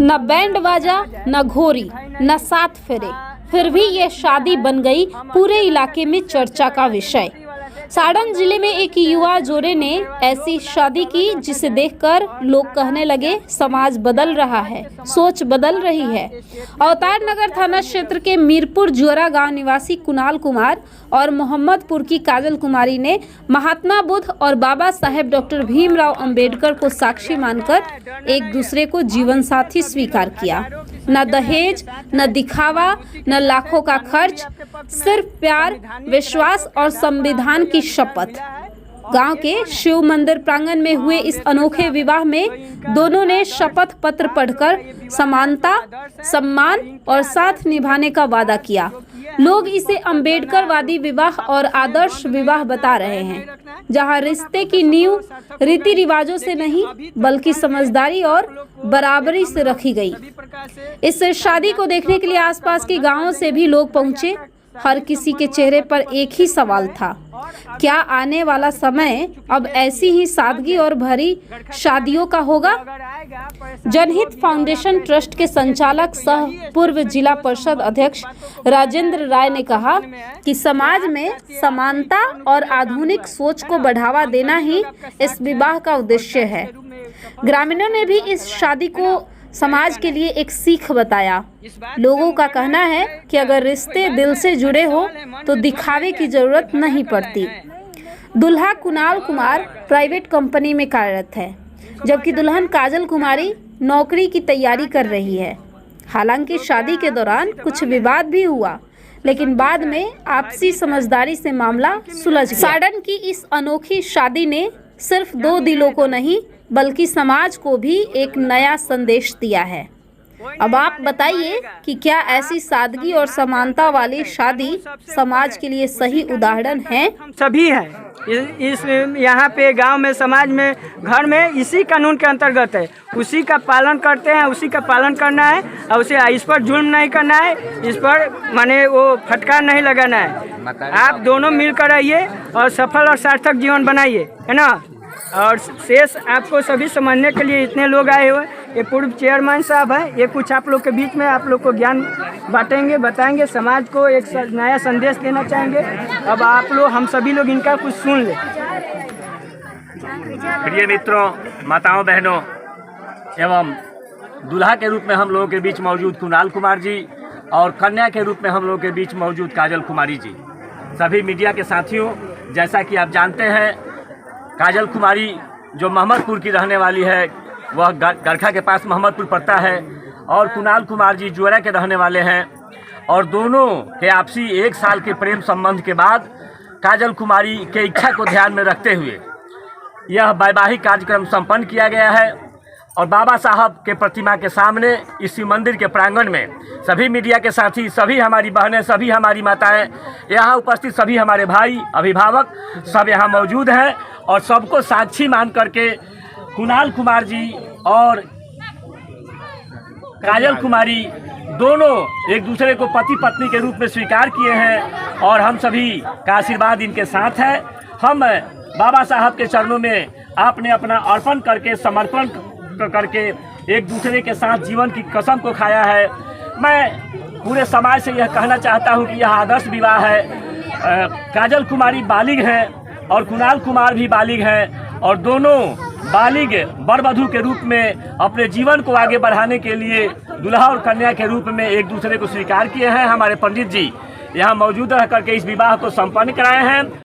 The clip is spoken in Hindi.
न बैंड बाजा, न घोरी, न सात फेरे, फिर भी ये शादी बन गई पूरे इलाके में चर्चा का विषय। सारण जिले में एक युवा जोड़े ने ऐसी शादी की जिसे देखकर लोग कहने लगे समाज बदल रहा है, सोच बदल रही है। अवतार नगर थाना क्षेत्र के मीरपुर जुअरा गांव निवासी कुणाल कुमार और मोहम्मदपुर की काजल कुमारी ने महात्मा बुद्ध और बाबा साहेब डॉक्टर भीमराव अंबेडकर को साक्षी मानकर एक दूसरे को जीवन साथी स्वीकार किया। न दहेज, न दिखावा, न लाखों का खर्च, सिर्फ प्यार, विश्वास और संविधान की शपथ। गांव के शिव मंदिर प्रांगण में हुए इस अनोखे विवाह में दोनों ने शपथ पत्र पढ़कर समानता, सम्मान और साथ निभाने का वादा किया। लोग इसे अंबेडकरवादी विवाह और आदर्श विवाह बता रहे हैं, जहां रिश्ते की नींव रीति रिवाजों से नहीं बल्कि समझदारी और बराबरी से रखी गई। इस शादी को देखने के लिए आसपास के गांवों से भी लोग पहुंचे। हर किसी के चेहरे पर एक ही सवाल था, क्या आने वाला समय अब ऐसी ही सादगी और भरी शादियों का होगा? जनहित फाउंडेशन ट्रस्ट के संचालक सह पूर्व जिला परिषद अध्यक्ष राजेंद्र राय ने कहा कि समाज में समानता और आधुनिक सोच को बढ़ावा देना ही इस विवाह का उद्देश्य है। ग्रामीणों ने भी इस शादी को समाज के लिए एक सीख बताया। लोगों का कहना है कि अगर रिश्ते दिल से जुड़े हो तो दिखावे की जरूरत नहीं पड़ती। दुल्हा कुणाल कुमार प्राइवेट कंपनी में कार्यरत है, जबकि दुल्हन काजल कुमारी नौकरी की तैयारी कर रही है। हालांकि शादी के दौरान कुछ विवाद भी हुआ, लेकिन बाद में आपसी समझदारी से मामला सुलझ गया। सारण की इस अनोखी शादी ने सिर्फ दो दिलों को नहीं बल्कि समाज को भी एक नया संदेश दिया है। अब आप बताइए कि क्या ऐसी सादगी और समानता वाली शादी समाज के लिए सही उदाहरण है? सभी है इस यहाँ पे गांव में, समाज में, घर में इसी कानून के अंतर्गत है। उसी का पालन करते हैं, उसी का पालन करना है और उसे इस पर जुल्म नहीं करना है, इस पर माने वो फटकार नहीं लगाना है। आप दोनों मिलकर आइए और सफल और सार्थक जीवन बनाइए, है ना। और शेष आपको सभी समझने के लिए इतने लोग आए हुए, ये पूर्व चेयरमैन साहब हैं, ये कुछ आप लोग के बीच में आप लोग को ज्ञान बांटेंगे, बताएंगे, समाज को एक नया संदेश देना चाहेंगे। अब आप लोग, हम सभी लोग इनका कुछ सुन लें। प्रिय मित्रों, माताओं, बहनों एवं दूल्हा के रूप में हम लोगों के बीच मौजूद कुणाल कुमार जी और कन्या के रूप में हम लोगों के बीच मौजूद काजल कुमारी जी, सभी मीडिया के साथियों, जैसा कि आप जानते हैं काजल कुमारी जो मोहम्मदपुर की रहने वाली है, वह गरखा के पास मोहम्मदपुर पड़ता है, और कुणाल कुमार जी जुअरा के रहने वाले हैं। और दोनों के आपसी 1 साल के प्रेम संबंध के बाद काजल कुमारी के इच्छा को ध्यान में रखते हुए यह वैवाहिक कार्यक्रम संपन्न किया गया है। और बाबा साहब के प्रतिमा के सामने इस शिव मंदिर के प्रांगण में सभी मीडिया के साथी, सभी हमारी बहनें, सभी हमारी माताएं, यहाँ उपस्थित सभी हमारे भाई, अभिभावक सब यहाँ मौजूद हैं। और सबको साक्षी मान करके कुणाल कुमार जी और काजल कुमारी दोनों एक दूसरे को पति पत्नी के रूप में स्वीकार किए हैं और हम सभी का आशीर्वाद इनके साथ है। हम बाबा साहब के चरणों में आपने अपना अर्पण करके, समर्पण करके एक दूसरे के साथ जीवन की कसम को खाया है। मैं पूरे समाज से यह कहना चाहता हूं कि यह आदर्श विवाह है। काजल कुमारी बालिग हैं और कुणाल कुमार भी बालिग हैं, और दोनों बालिग वर वधू के रूप में अपने जीवन को आगे बढ़ाने के लिए दुल्हा और कन्या के रूप में एक दूसरे को स्वीकार किए हैं। हमारे पंडित जी यहाँ मौजूद रह करके इस विवाह को संपन्न कराए हैं।